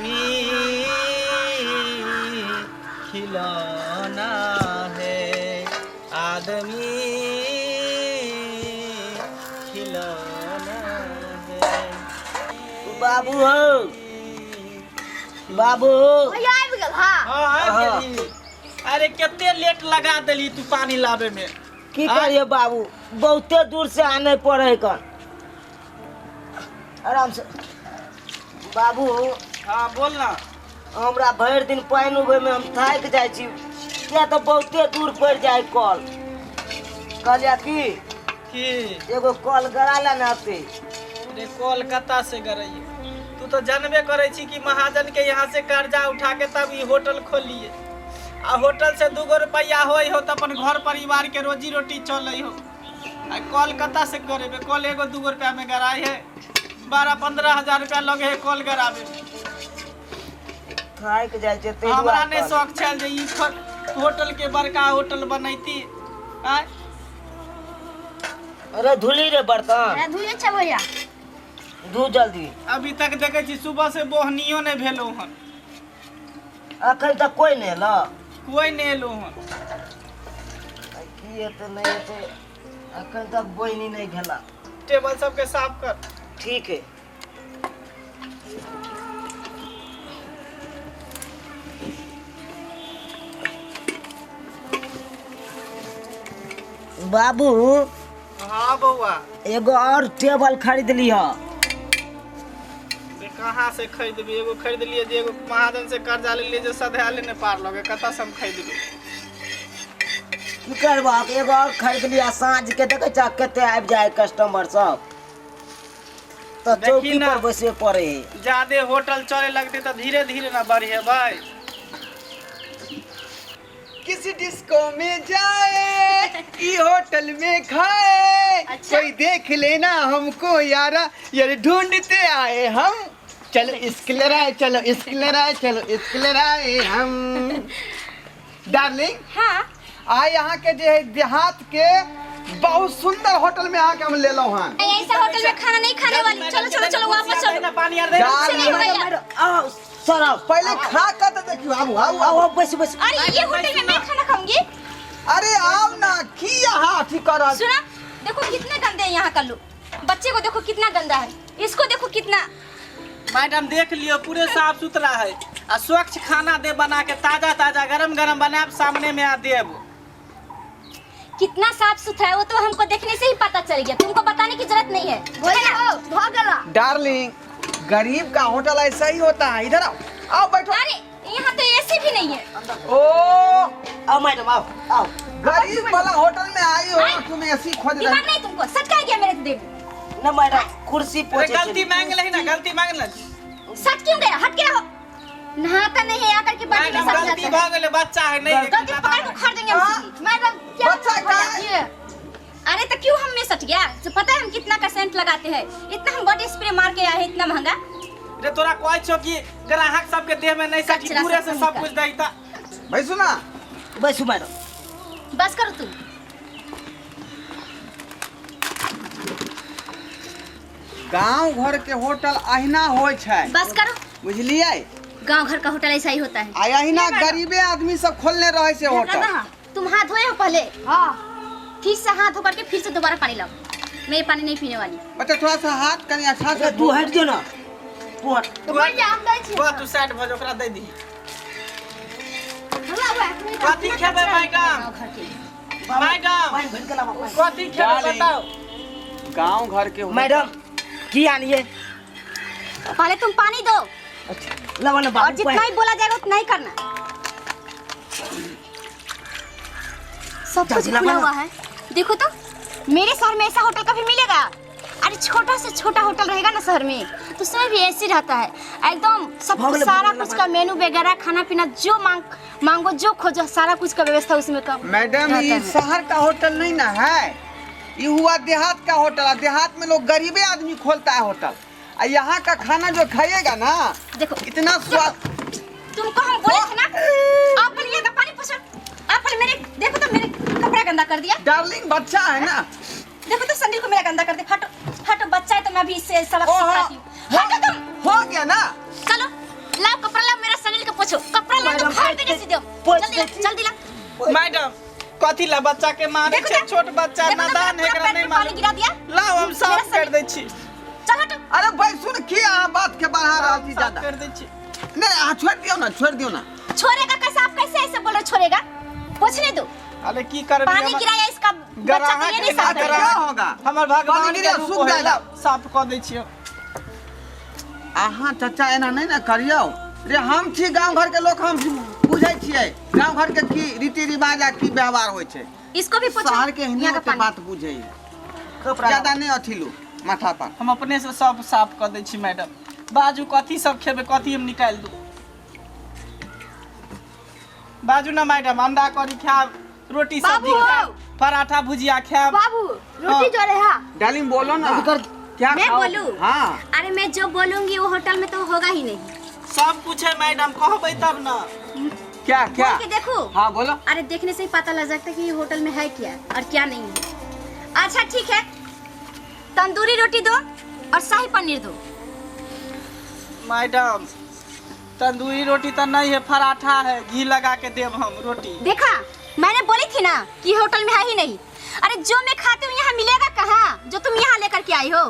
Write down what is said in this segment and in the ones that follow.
आदमी खिलौना है, आदमी खिलौना है। बाबू हो बाबू भैया आबि गेल। हाँ हाँ अरे कितने लेट लगा दिली तू पानी लावे में। की करिए बाबू, बहुते दूर से आने पड़े कन। आराम से बाबू। हाँ बोल ना। हमरा भर दिन पानी उबे में हम थाक जाए छी, क्या तो बहुते दूर पड़ जाए कल। कहलिया कि एगो कल गड़ा ला नाते। रे कोलकाता से गरई, तू तो जानबे करे छी कि महाजन के यहाँ से कर्जा उठा के तब ये होटल खोलिए, आ होटल से 2 रुपया होई हो तो अपन घर परिवार के रोजी रोटी चल हो। आ कोलकाता से गरेबे कल एगो 2 रुपया में गराई है, 12-15 हजार रुपया लगे है कल गराबे में। थाक जाए छै ते हमरा ने शौक छल जे ई होटल के बड़का होटल बनैती। आय अरे धुली रे बर्तन। अरे धुइए छै भैया, धू जल्दी। अभी तक देखे छी सुबह से बोहनियो नहीं भेलो हन, अखन तक कोई नहीं ला, कोई नहीं एलो हन। की एते नहीं एते, अखन तक बोइनी नहीं भेला। टेबल सबके साफ कर। ठीक है बाबू। हाँ बउआ, एगो और टेबल खरीद लिया। कहाँ से खरीदबी? एगो खरीद लिए जे एगो महाजन से कर्जा ले लिए जो सधाले ने पार लगे, कता से हम खरीदबी? की करबा, एगो और खरीद लिया। साँझ के देखे छ कते आबि जाए कस्टमर सब, तो देखी चौकी ना। पर बैसे पड़े है। ज्यादा होटल चले लगते तो धीरे धीरे ना बढ़े भाई। किसी डिस्को में जाए, ई होटल में खाए, अच्छा। कोई देख लेना हमको यारा, यार ढूंढते आए हम। चलो इसके लड़ाए, चलो इसके लड़ाए, चलो इसके लड़ाए हम। डार्लिंग, हाँ आ यहाँ के जो है देहात के बहुत सुंदर होटल में आके हम ले लो हन। ऐसा होटल में खाना नहीं खाने वाली। चलो चलो चलो वापस चलो। पानी यार दे। चलिए भैया। आओ सर, पहले खा कर तो देखियो। आओ आओ आओ। आओ बस बस। अरे ये होटल में मैं खाना खाऊंगी। अरे आओ ना, की यहाँ ठीक कर। सुना, देखो कितने गंदे हैं यहाँ का लोग। बच्चे को देखो कितना गंदा है, इसको देखो कितना। मैडम देख लियो, पूरे साफ सुथरा है, आ स्वच्छ खाना दे बना के, ताजा ताजा गरम गरम बनाए सामने में आ देब। कितना साफ सुथरा है वो तो हमको देखने से ही पता चल गया, तुमको बताने की जरूरत नहीं है। भाग। डार्लिंग, गरीब का होटल ऐसा ही होता है। इधर आओ, आओ बैठो। अरे यहाँ तो एसी भी नहीं है। ओ, आओ मैडम आओ आओ। गरीब वाला होटल में आई हो, नहीं। तुम ऐसी खोज रहे। दिमाग नहीं तुमको, सच कह गया मेरे से देव। न मैडम कुर्सी अरे पोछे गलती मांग ले ना, गलती मांग ले। सच क्यों गया? हट के रहो। नहाता नहीं है, आकर के बाटी में मैडम सब गलती जाता है। भ गेले, बच्चा है नहीं। गलती पकड़ को खा देंगे हम सीधी। मैडम क्या बच्चा हुआ का है? ये? अरे तो क्यों हम में सट गया? तो पता है हम कितना का सेंट लगाते हैं, इतना हम बॉडी स्प्रे मार के आए हैं, इतना महंगा। रे तोरा कोई छो कि ग्राहक सबके देह में नहीं सकी, कचरा पूरे सब से सब निकाल। कुछ देता। भाई सुना, बस मैडम। बस करो तुम। गांव घर के होटल अहिना होय छै, बस करो। बुझलिए? गांव घर का होटल ऐसा ही होता है। आ अहिना गरीबे आदमी सब खोलने रहे से होटल। तुम हाथ धोए हो पहले? हाँ। फिर से हाथ धो करके फिर से दोबारा पानी लाओ। मैं ये पानी नहीं पीने वाली। बच्चा थोड़ा सा हाथ कनी अच्छा से अरे तू हट जो ना, तू हट। तो बढ़ जा, हम दै छी। बा तू साइड भ ओकरा दे दी। हमरा हुआ। कथी खेबै मैडम? गांव घर के। मैडम पानी भर के लावा पानी। कथी खेबै डाली। बताओ। गांव घर के होटल। मैडम की आनिए? पहले तुम पानी दो, अच्छा लावा ना और बाबू। जितना ही बोला जाएगा उतना ही करना। सब कुछ चाची, खुला लगा हुआ है, देखो तो। मेरे शहर में ऐसा होटल कभी मिलेगा? अरे छोटा से छोटा होटल रहेगा ना शहर में, तो उसमें भी ऐसी रहता है एकदम सब कुछ, सारा कुछ का मेनू वगैरह, खाना पीना जो मांगो जो खोजो, सारा कुछ का व्यवस्था उसमें का मैडम रहता ये है। शहर का होटल नहीं ना है, ये हुआ देहात का होटल है। देहात में लोग गरीबे आदमी खोलता है होटल। और यहाँ का खाना जो खाइएगा ना, देखो इतना स्वाद। तुमको हम बोले थे ना, आप पहले ये पानी पूछो। आप पहले मेरे देखो तो, मेरे कपड़ा गंदा कर दिया। डार्लिंग बच्चा है ना, देखो तो संडील को मेरा गंदा कर दे। हटो हटो, बच्चा है तो मैं भी इससे सबक ओहो, सिखाती हूँ। हटो तुम। हो गया ना। चलो लाओ कपड़ा लाओ, मेरा सनील के पोछो, कपड़ा लाओ तो फाड़ देने से दो, जल्दी ला। मैडम कथी ला बच्चा के मारे छे? छोट बच्चा नादान है, एकरा नहीं पानी मालूम। गिरा दिया। लाओ हम साफ कर दै छी। चल हट। अरे भाई सुन की अहाँ बात के बढ़ा रहा थी साफ ज्यादा। कर दै छी। नहीं हाँ छोड़ दियो ना, छोड़ दियो ना। छोड़ेगा कैसे? आप कैसे ऐसे बोल रहे छोड़ेगा? पोछने दो। अरे की करबे? पानी गिराया इसका बच्चा के लिए नहीं साफ क्या करेगा। होगा? हमर भगवान पानी के गिरा, रूप सूख है, जाएगा। साफ कर दै छी। अहाँ चाचा एना नहीं ना करियो रे। हम छी गांव घर के लोग, हम बुझै छियै गांव घर के की रीति रिवाज आ की व्यवहार होय छै। इसको भी पोछो। शहर के हिंदी यहाँ का के पानी। बात बुझै कपड़ा ज्यादा नहीं अथिलू माथा पर। हम अपने से सब साफ कर दै छी मैडम। बाजू कथी सब खेबे, कथी हम निकाल दू? बाजू ना मैडम, अंडा करी खाब, रोटी सब्जी बाबू! खाब, पराठा भुजिया खाब। बाबू रोटी जो रहा। डार्लिंग बोलो ना क्या मैं खाओ? बोलूं? हाँ अरे मैं जो बोलूंगी वो होटल में तो होगा ही नहीं। सब कुछ है मैडम, कहबै तब ना। क्या क्या? बोल के देखो। हाँ बोलो। अरे देखने से ही पता लग जाता है कि ये होटल में है क्या और क्या नहीं है। अच्छा ठीक है, तंदूरी रोटी दो और शाही पनीर दो। मैडम तंदूरी रोटी तो नहीं है, पराठा है, घी लगा के देव हम रोटी। देखा, मैंने बोली थी ना कि होटल में है ही नहीं। अरे जो मैं खाती हूँ यहाँ मिलेगा कहाँ, जो तुम यहाँ लेकर के आई हो?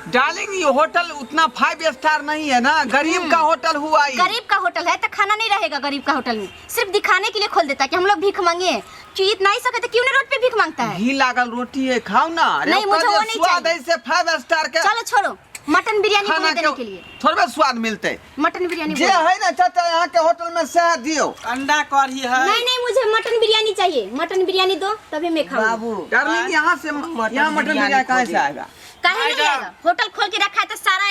डार्लिंग ये होटल उतना 5 स्टार नहीं है ना, गरीब का होटल हुआ ये। गरीब का होटल है तो खाना नहीं रहेगा गरीब का होटल में। सिर्फ दिखाने के लिए खोल देता है कि हम लोग भीख मांगे। कि इतना ही सके तो क्यों नहीं रोड पे भीख मांगता है? घी लागल रोटी है, खाओ ना। अरे नहीं, मुझे ओकर वो जे नहीं स्वाद चाहिए। है से 5 स्टार के चलो छोड़ो, मटन बिरयानी खाना बोल देने के लिए। थोड़े स्वाद मिलते। मटन बिरयानी जे बोलो। है ना चाचा यहाँ के होटल में सह दियो। अंडा कढ़ी है। नहीं नहीं, मुझे मटन बिरयानी चाहिए। मटन बिरयानी दो तभी मैं खाऊंगी। बाबू डार्लिंग यहाँ से यहाँ मटन बिरयानी कहाँ से आएगा? काहे नहीं मैडम। आएगा? होटल खोल के रखा है तो सारा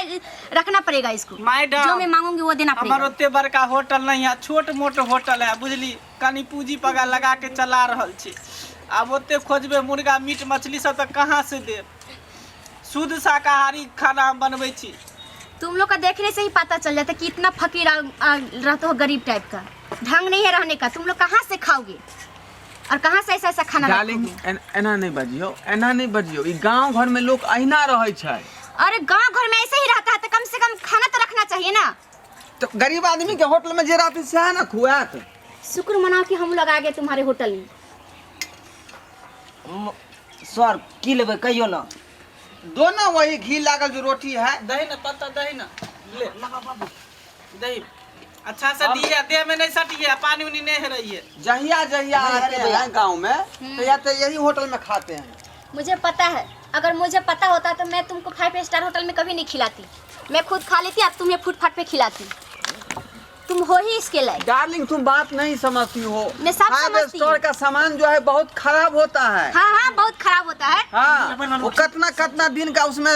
रखना पड़ेगा इसको। मैडम जो मैं मांगूंगी वो देना हमार पड़ेगा। ओते बड़का होटल नहीं है, छोट मोट होटल है, बुझली। कनी पूंजी पगा लगा के चला रहल छी। अब ओते खोजबे मुर्गा मीट मछली सब तो कहाँ से देब? शुद्ध शाकाहारी खाना हम बनबै छी। तुम लोग का देखने से ही पता चल जाता है कि इतना फकीर रहते हो, गरीब टाइप का। ढंग नहीं है रहने का। तुम लोग कहाँ से खाओगे और कहाँ से ऐसा ऐसा खाना डार्लिंग रखोगे? एना नहीं बजियो, एना नहीं बजियो। ई गांव घर में लोग अहिना रहे छै। अरे गांव घर में ऐसे ही रहता है तो कम से कम खाना तो रखना चाहिए ना। तो गरीब आदमी के होटल में जे रहती से है ना खुआत। शुक्र मनाओ कि हम लोग आ गए तुम्हारे होटल में। सर की लेबै कहियो ना। दो ना वही घी लागल जो रोटी है। दही ना पत्ता, दही ना ले दही अच्छा से दिए, देह में नहीं सटिए, पानी उनी नहीं रही है। जहिया जहिया आते हैं गांव में तो यही होटल में खाते हैं। मुझे पता है, अगर मुझे पता होता तो मैं तुमको 5 स्टार होटल में कभी नहीं खिलाती। मैं खुद खा लेती, अब तुम्हें फुटपाथ पे खिलाती। तुम हो ही इसके लायक। डार्लिंग तुम बात नहीं समझती हो। मैं सब 5 समझती स्टार हूँ। का सामान जो है बहुत खराब होता है। हाँ हाँ, बहुत खराब होता है। हाँ वो कितना दिन का उसमें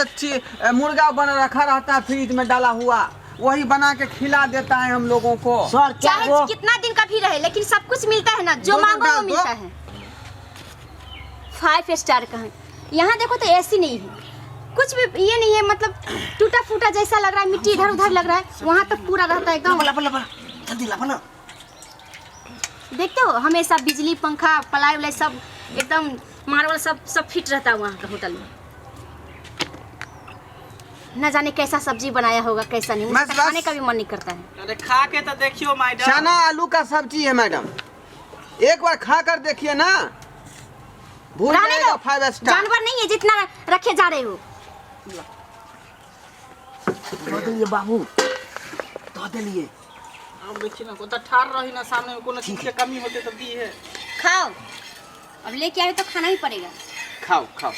मुर्गा बना रखा रहता है, फ्रिज में डाला हुआ, वही बना के खिला देता है हम लोगों को। सर क्या चाहे वो कितना दिन का भी रहे, लेकिन सब कुछ मिलता है ना, जो दो मांगो वो दो। मिलता है। 5 स्टार का है। यहाँ देखो तो ऐसी नहीं है, कुछ भी ये नहीं है, मतलब टूटा फूटा जैसा लग रहा है, मिट्टी इधर उधर लग रहा है। वहाँ तक पूरा रहता है एकदम। जल्दी ला बना। देखते हो, हमेशा बिजली पंखा पलाई वलाई सब एकदम मार्बल सब फिट रहता है वहाँ का होटल में। न जाने कैसा सब्जी बनाया होगा कैसा नहीं, मुझे तो खाने का भी मन नहीं करता है। अरे खा के तो देखियो मैडम। चना आलू का सब्जी है मैडम, एक बार खा कर देखिए ना, भूल रहने जाएगा दो, 5 स्टार। जानवर नहीं है जितना रखे जा रहे हो। दो दिलिए बाबू, दो दिलिए। अब देखिए ना, को तो ठाड़ रही ना, सामने में कोनो चीज के कमी होते तो दी है। खाओ, अब लेके आए तो खाना ही पड़ेगा। खाओ खाओ।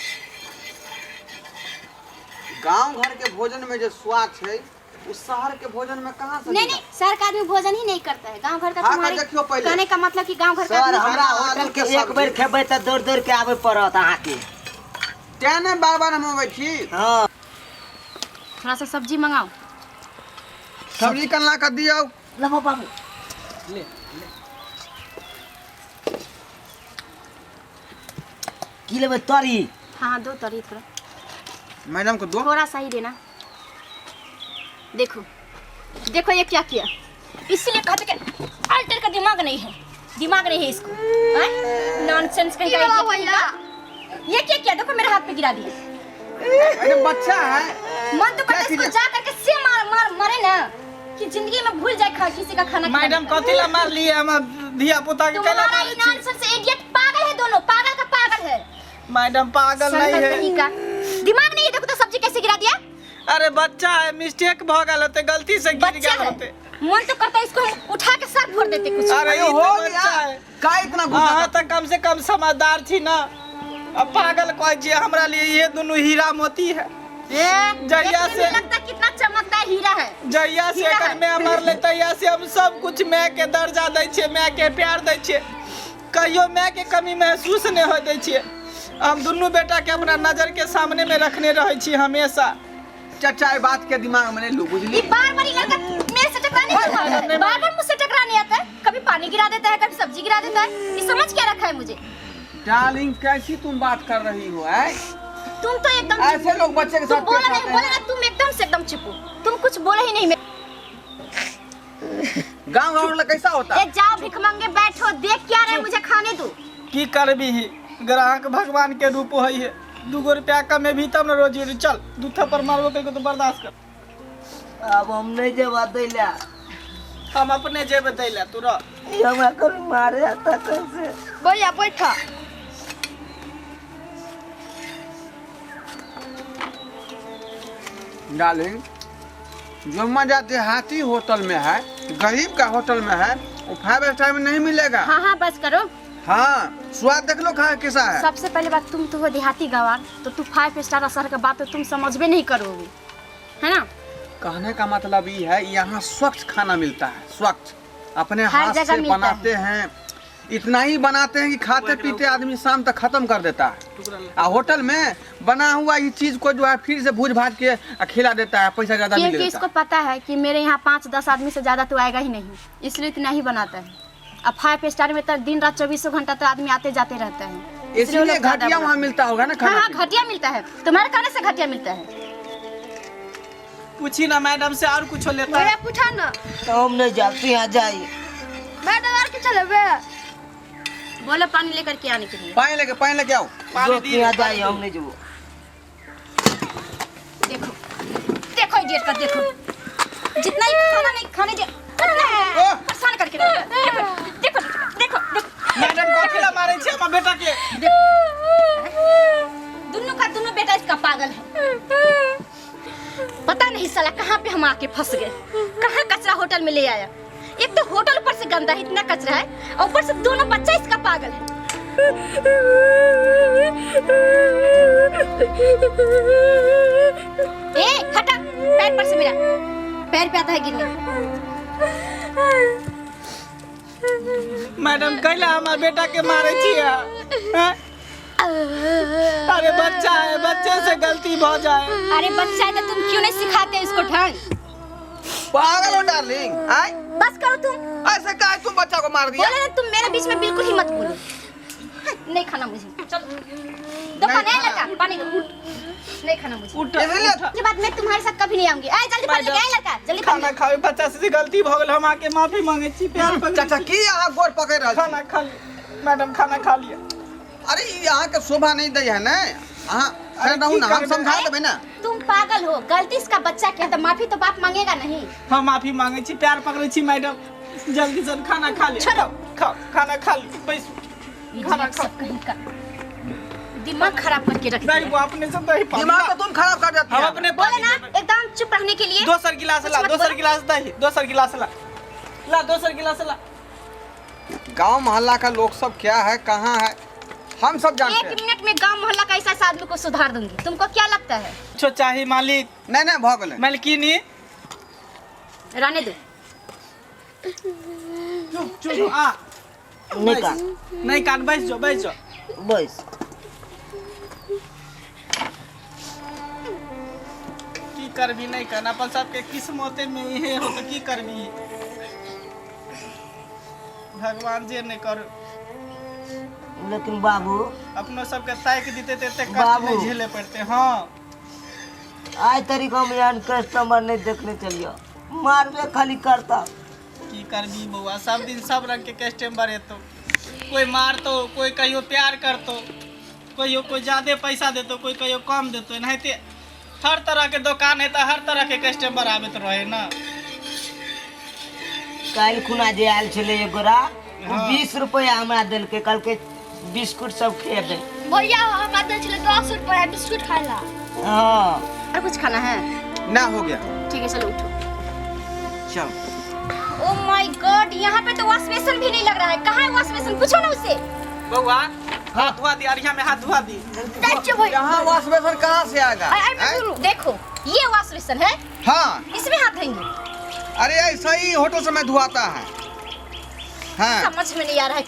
गांव घर के भोजन में जो स्वाद है उस शहर के भोजन में कहाँ से नहीं मिला? नहीं, शहर का आदमी भोजन ही नहीं करता है। गांव घर का हाँ, तुम्हारे देखियो पहले। कहने का मतलब कि गांव घर का सर आदमी हमरा होटल के एक बेर खेबै त दौड़ दौड़ के आबे पड़त अहाँ के। तेने बार हम अबै छी। हाँ थोड़ा सा सब्जी मंगाओ। सब्जी कनला कर दियो। लो बाबू। ले की लेबै तरी? हाँ दो तरी थोड़ा मैडम को दो। थोड़ा सा ही देना। देखो देखो ये क्या किया, इसीलिए कहते कि अल्टर का दिमाग नहीं है, दिमाग नहीं है इसको। नॉनसेंस का ये क्या किया? देखो मेरे हाथ पे गिरा दिया। अरे बच्चा है। मन तो करता इसको जा करके से मारे ना। कि जिंदगी में भूल जाए किसी का खाना मैडम कथी ला मार लिए हम धिया पुता के कला तुम्हारा मारे छी नॉनसेंस से इडियट पागल है दोनों, पागल का पागल है। मैडम पागल नहीं संगल है कहीं का दिमाग नहीं है, देखो तो सब्जी कैसे गिरा दिया। अरे बच्चा है मिस्टेक भ गल होते गलती से गिर बच्चा गया है, होते मन तो करता है इसको हम उठा के सर फोड़ देते कुछ। अरे अरे ये हो तो गया। बच्चा है का इतना गुस्सा हाँ तो कम से कम समझदार थी ना। अब पागल कह जी हमरा लिए ये दोनों हीरा मोती है। जहिया से लगता कितना चमकता हीरा है। जहिया से हीरा है। एकर में अमर ले तहिया से हम सब कुछ मैं के दर्जा दै छियै, मैं के प्यार दै छियै, कहियो मैं के कमी महसूस नहीं हो दै छियै। हम दोनों बेटा के अपना नजर के सामने में रखने रहे छी हमेशा। चाचा ये बात के दिमाग में नहीं लो बुझली। ये बार-बार ये लड़का मेरे से टकराने आता है, बार-बार मुझसे टकराने आता है, कभी पानी गिरा देता है, कभी सब्जी गिरा देता है। ये समझ क्या रखा है मुझे? डार्लिंग कैसी तुम बात कर रही हो है? तुम तो एकदम ऐसे लोग बच्चे के तुम साथ बोला पेश नहीं, आते बोला हैं। ना, तुम एकदम से एकदम चुप हो, तुम कुछ बोले ही नहीं। गाँव में कैसा होता ए जाओ भिख मांगे बैठो, देख क्या रहे मुझे खाने दो। की करबी ही ग्राहक भगवान के रूप है। 2 रुपया कमे भी तब न रोजी रोटी। चल दू थप्पड़ मारबो करके तो बर्दाश्त कर। अब हम नहीं जवा दैला, हम अपने जेब दैला तू रह। ये हमरा कभी मारे आता कैसे? बोलिया बैठा। डार्लिंग जो मजा देहाती होटल में है, गरीब का होटल में है, वो 5 स्टार में नहीं मिलेगा। हाँ हाँ बस करो। हाँ स्वाद देख लो खा कैसा है। सबसे पहले बात, तुम तो हो देहाती गवार, तो तू 5 स्टार असर का बात तो तुम समझ भी नहीं करोगे, है ना? कहने का मतलब ये है यहाँ स्वच्छ खाना मिलता है, स्वच्छ अपने हर हाथ जगह से मिलता बनाते हैं। इतना ही बनाते हैं कि खाते पीते आदमी शाम तक खत्म कर देता है। और होटल में बना हुआ ये चीज को जो है फिर से भूज भाज के खिला देता है, पैसा ज्यादा मिल क्योंकि देता इसको पता है कि मेरे यहाँ 5-10 आदमी से ज्यादा तो आएगा ही नहीं, इसलिए इतना ही बनाता है। अब 5 स्टार में तो दिन रात 24 घंटा तो आदमी आते जाते रहता है, है। इसलिए वो इसलिए लोग ज्यादा घटिया वहाँ बनाते मिलता होगा ना हैं। हाँ खाना। हाँ घटिया मिलता है, तुम्हारे खाने से घटिया मिलता है। पूछी ना मैडम से और कुछ लेता है। पूछा ना तो हम नहीं जाते, यहाँ जाइए। मैडम और के चले बोलो पानी लेकर के आने के लिए। पानी लेके आओ। पानी जो दी यहाँ जाइए, हम नहीं जाओ। देखो देखो इडियट का, देखो जितना ही खाना नहीं खाने दे, परेशान करके देखो देखो देखो देखो मैडम कथी ला मारे छी हमर बेटा के। दोनों का दोनों बेटा इसका पागल है। पता नहीं साला कहाँ पे हम आके फंस गए, कहाँ कचरा होटल में ले आया। एक तो होटल ऊपर से गंदा है, इतना कचरा है, और ऊपर से दोनों बच्चा इसका पागल है। ए हटा पैर पर से, मेरा पैर पे आता है गिरने। मैडम कैला हमार बेटा के मारे छी हैं? अरे बच्चा है, बच्चे से गलती हो जाए। अरे बच्चा है तो तुम क्यों नहीं सिखाते इसको ढंग? पागल हो डार्लिंग, आय बस करो तुम। ऐसे का तुम बच्चा को मार दिया। बोले ना तुम मेरे बीच में बिल्कुल ही मत बोलो। नहीं खाना मुझे, चलो दुकान है लड़का, पानी का नहीं खाना मुझे। उठ इसलिए उठ। के बाद मैं तुम्हारे साथ कभी नहीं आऊंगी। आए जल्दी पानी लेके आए लड़का, जल्दी पानी। खाना खावे बच्चा से गलती भ गेल, हम आके माफी मांगे छी। प्यार पकड़ चाचा की यहाँ गोर पकड़ रहा खाना खा लिया मैडम, खाना खा लिया। अरे यहाँ के शोभा नहीं दे है ना। हाँ रहू ना, हम समझा देबे ना। तुम पागल हो, गलती इसका बच्चा किया तो माफी तो बाप मांगेगा नहीं। हम माफी मांगे छी, प्यार पकड़े छी मैडम। जल्दी से खाना खा लिया। छोड़ो। खाओ खाना खा ली, बैस खाना इडियट खा। सब कहीं का दिमाग खराब करके रख नहीं दिया। वो अपने से दही पानी दिमाग तो तुम खराब कर देती हम है। अपने बोले पानी ना देबे। एकदम चुप रहने के लिए। दोसर गिलास ला, मत दोसर बोलो। गिलास दही, दोसर गिलास ला ला, दोसर गिलास ला। गांव मोहल्ला का लोग सब क्या है, कहाँ है, हम सब जानते 1 हैं। मिनट में गांव मोहल्ला का ऐसा आदमी को सुधार दूंगी। तुमको क्या लगता है? जो चाहिए मालिक। नहीं नहीं भाग ले। मलकिनी रहने दो। चुप चुप आ। नहीं बैस। का नहीं काट, बैठ जाओ बैठ जाओ। बस की करबी नहीं करना, अपन सबके किस्मते में यही हो तो की करबी। भगवान जे नहीं कर, लेकिन बाबू अपनो सबके ताक देते ते कष्ट बाबू। नहीं झेले पड़ते। हाँ आज तरीका में यार कस्टमर नहीं देखने चलियो, मारबे खाली करता। की करबी बउआ, सब दिन सब रंग के कस्टमर है। तो कोई मारतो, कोई कहियो प्यार करतो, कोई ज्यादा पैसा देतो, कोई कहियो कम देतो। नहीं हर तरह के दुकान है तो हर तरह के कस्टमर आवे तो रहे ना। काल खुना जे आयल छले एगोरा 20 रुपया हमरा देल के कल के बिस्कुट सब खेबे। भैया हमरा दे चले 10 रुपया बिस्कुट खाइला। हां और कुछ खाना है? ना हो गया। ठीक है चलो उठो। चल। ओह माय गॉड, यहाँ पे तो वॉश बेसिन भी नहीं लग रहा है। कहाँ है वॉश बेसिन? पूछो ना उससे। बउआ हाथ धुआ दी, अरिया में हाथ धुआ दी। यहाँ वॉश बेसिन कहाँ से आएगा? देखो ये वॉश बेसिन है। हाँ इसमें हाथ धोएंगे। अरे ऐसा ही होटल से मैं धुआता है। हाँ समझ में नहीं आ रहा है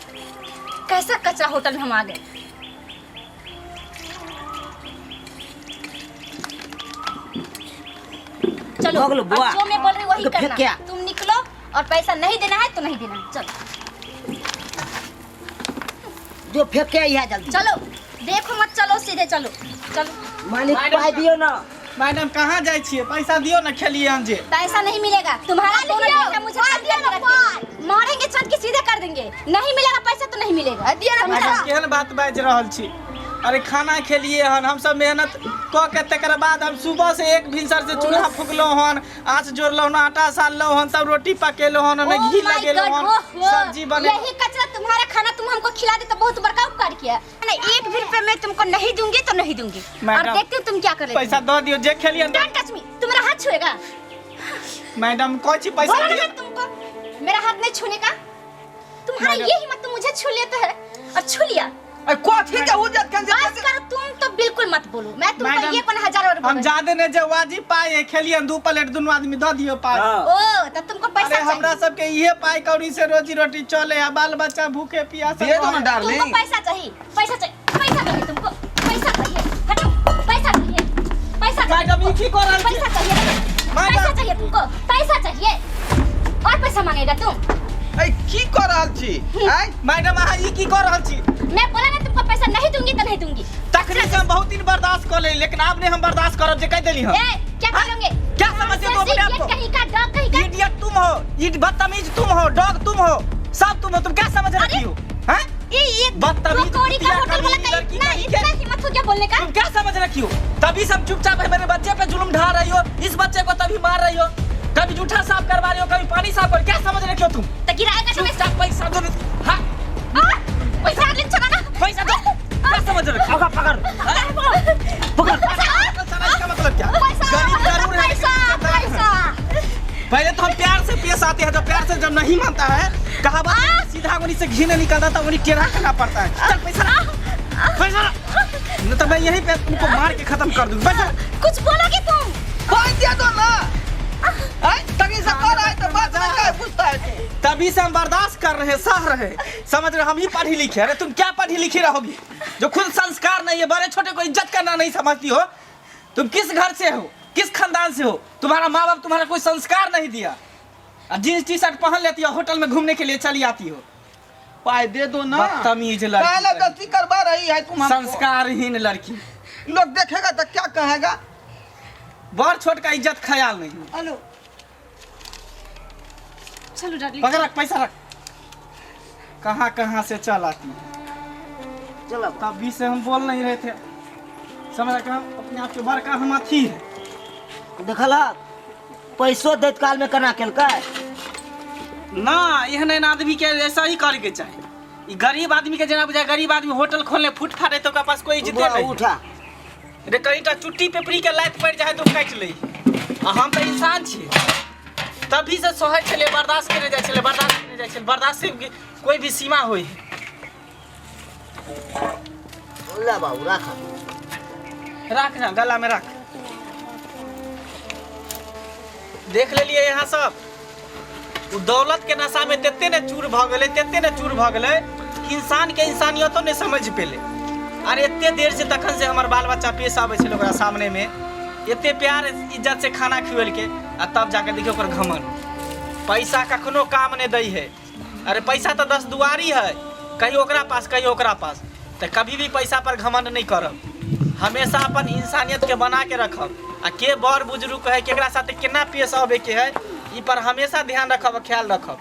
कैसा कचरा होटल में हम आ गए। चलो भगलो बुआ। अब जो मैं बोल रही हूँ वही तो करना। क्या? तुम निकलो और पैसा नहीं देना है तो नहीं देना है। चलो जो फेंक के यहाँ जल्दी। चलो देखो मत, चलो सीधे चलो। चलो मालिक पाई दियो ना। मैडम कहाँ जाए छिए? पैसा दियो ना, खेलिए हम जे। पैसा नहीं मिलेगा तुम्हारा। दोनों बेटा मुझे मारेंगे, चट के सीधे कर देंगे। नहीं मिलेगा पैसा तो नहीं मिलेगा। मैडम केहन बात बाज रहल छी? अरे खाना खेलिए हन, हम सब मेहनत क के तकर बाद हम सुबह से एक भिनसर से चूल्हा फूकलो हन, आँच जोड़लो हन, आटा सानलो हन, तब रोटी पकेलो हन, ओमे घी लगेलो हन, सब्जी बने। यही कचरा तुम्हारा खाना तुम हमको खिला दे तो बहुत बड़का उपकार किया। ना एक भी रुपए मैं तुमको नहीं दूंगी तो नहीं दूंगी। और मैडम, देखते हो तुम क्या कर रहे हो। पैसा दो दियो जे खेलिए। Don't touch me. तुम्हारा हाथ छुएगा। मैडम कोई चीज पैसा बोला दियो। ना तुमको मेरा हाथ नहीं छूने का। तुम्हारा ये हिम्मत, तुम मुझे छू लेते हैं और छू लिया। बस करो, तुम तो बिल्कुल मत बोलो। मैं तुमको मैडम, ये 1000 और हम ज्यादा ने जे वाजिब पाए खेलिए 2 प्लेट दोनों आदमी दो दियो पाए। ओ तो तुमको पैसा अरे हमरा चाहिए। सबके ये पाई कौड़ी से रोजी रोटी चले है, बाल बच्चा भूखे प्यासे दे दो ना रहे। डार्लिंग। तुमको पैसा चाहिए, पैसा चाहिए, पैसा चाहिए तुमको, पैसा चाहिए। हटो, पैसा चाहिए, पैसा चाहिए। मैडम ई की करल छी? पैसा चाहिए, पैसा चाहिए तुमको, पैसा चाहिए। और पैसा मांगेगा तुम? ऐ की कर रहल छी? आय मैडम अहाँ ई की कर रहल छी? मैं बोला ना तुमको पैसा नहीं दूंगी तो नहीं दूंगी। तखनी से हम बहुत दिन बर्दाश्त कर ले, लेकिन आपने हम बर्दाश्त करब जे कह देली हम। ए क्या करोगे? क्या समझते हो अपने आप को? कहीं का डॉग कहीं का। इडियट तुम हो, इड बदतमीज तुम हो, डॉग तुम हो, सब तुम हो। तुम क्या समझ रखी हो? हैं? ये बदतमीज कौड़ी का होटल वाला लड़की कहीं लड़की ना, नहीं इतना हिम्मत हो क्या बोलने का? तुम क्या समझ रखी हो? तभी सब चुपचाप है, मेरे बच्चे पे जुल्म ढा रही हो, इस बच्चे को तभी मार रही हो, कभी जूठा साफ करवा रही हो, कभी पानी साफ कर। क्या समझ रखी हो तुम? तो किराए का चुपचाप पैसा दो। हाँ पैसा ले चला ना। पैसा दो। क्या समझ रखी हो? पकड़ पकड़ इसका मतलब क्या? गरीब जरूर है, पैसा पैसा। पहले तो हम प्यार से पेश आते हैं, जब प्यार से जब नहीं मानता है, कहावत है, सीधा गोली से घी नहीं निकलता था, उन्हें टेढ़ा करना पड़ता है। चल पैसा ला, पैसा ला। नहीं तो मैं यहीं पे तुमको मार के खत्म कर दूंगा। पैसा कुछ बोलोगे तुम? पैसा दो ना। आय तभी से कर रहा है तो बात में क्या पूछता है तू? तभी से हम बर्दाश्त कर रहे, सह रहे, समझ रहे? हम ही पढ़ी लिखे। अरे तुम क्या पढ़ी लिखी रहोगी जो खुद संस्कार नहीं है, बड़े छोटे को इज्जत करना नहीं समझती हो? तुम किस घर से हो, किस खानदान से हो? तुम्हारा माँ बाप तुम्हारा कोई संस्कार नहीं दिया। जींस टी शर्ट पहन लेती हो, होटल में घूमने के लिए चली आती हो। पाई दे दो ना। बदतमीज पहले लड़की, गलती करवा रही है तुम हमको। संस्कारहीन लड़की, लोग देखेगा तो क्या कहेगा? बड़ छोट का इज्जत ख्याल नहीं। हेलो चलो डार्लिंग। पकड़ रख, पैसा रख। कहाँ कहाँ से चल आती है। चलो तभी से हम बोल नहीं रहे थे, समझ रहे? हम अपने आप के बड़का हम अथी है। देखला पैसो दैत काल में कना केलकै ना, एहन आदमी के ऐसा ही करे के चाहिए। ई गरीब आदमी के जना बुझाए, गरीब आदमी होटल खोलने फूट फाटे तो ओकरा पास कोई इज्जत नहीं। उठा रे कनीटा चुट्टी पेपरी के लात पड़ जाए तो काट ले। आ हम तो इंसान छी, तभी से सहै छले, बर्दाश्त करे जाय छले, बर्दाश्त करे जाय छले। बर्दाश्त से कोई भी सीमा होई। ला बाबू रखा रख ना, गला में रख। देख लेलिए यहाँ सब, उ दौलत के नशा में तेते ने चूर भ गेले, तेते ने चूर भ गेले, इंसान के इंसानियतो ने समझ पेले। अरे इतने देर से तखन से हमार बाल बच्चा पेश आवे छे ओकरा सामने में, इतने प्यार इज्जत से खाना खियल के, आ तब जाके देखियो ओकर घमंड। पैसा कखनो काम नहीं दई है। अरे पैसा तो 10 दुआरी है, कहीं ओकरा पास कहीं ओकरा पास। तो कभी भी पैसा पर घमंड नहीं करब, हमेशा अपन इंसानियत के बना के रखब। आ के बड़ बुजुर्ग है, केकरा साथे केना पेश आवे के है, ई पर हमेशा ध्यान रखब, ख्याल रखब।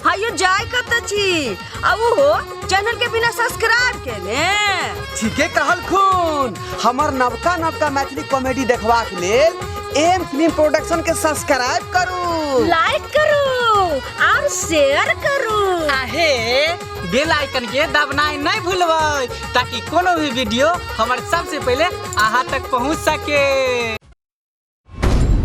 हायो जाय कत छी अब हो चैनल के बिना सब्सक्राइब के ने ठीके कहल खून। हमर नवका नवका मैथिली कॉमेडी देखबाक लेल एम फिल्म प्रोडक्शन के सब्सक्राइब करू, लाइक करू और शेयर करू। आहे बेल आइकन के दबनाई नहीं भूलबै ताकि कोनो भी वीडियो हमारे सबसे पहले अहाँ तक पहुंच सके।